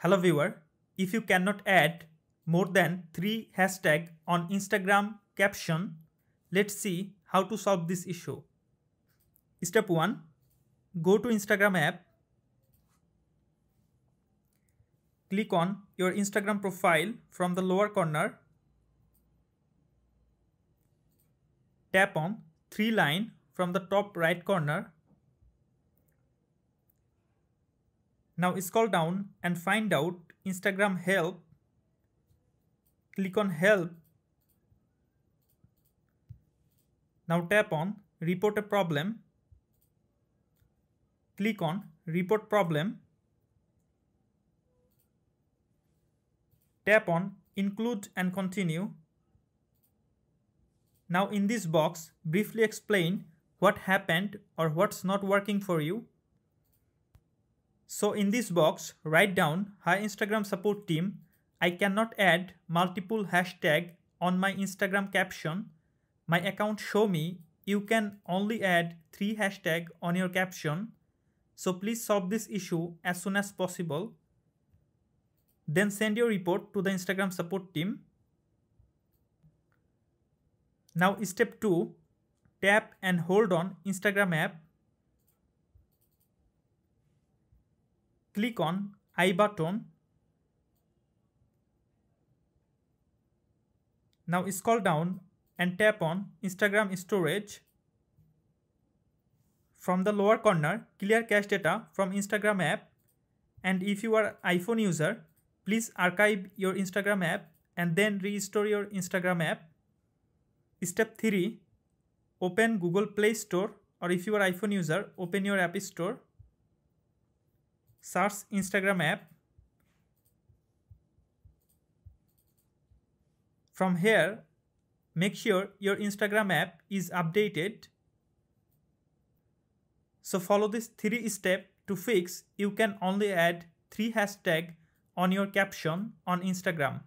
Hello viewer, if you cannot add more than 3 hashtags on Instagram caption, let's see how to solve this issue. Step 1. Go to Instagram app. Click on your Instagram profile from the lower corner. Tap on 3 line from the top right corner. Now scroll down and find out Instagram help. Click on help. Now tap on report a problem. Click on report problem. Tap on include and continue. Now in this box, briefly explain what happened or what's not working for you. So in this box, write down, "Hi Instagram support team, I cannot add multiple hashtags on my Instagram caption. My account show me you can only add 3 hashtags on your caption. So please solve this issue as soon as possible." Then send your report to the Instagram support team. Now step 2, tap and hold on Instagram app. Click on I button. Now scroll down and tap on Instagram storage. From the lower corner, clear cache data from Instagram app. And if you are iPhone user, please archive your Instagram app and then restore your Instagram app. Step 3, open Google Play Store, or if you are iPhone user, open your App Store. Search Instagram app. From here, make sure your Instagram app is updated. So follow this 3 steps to fix you can only add 3 hashtags on your caption on Instagram.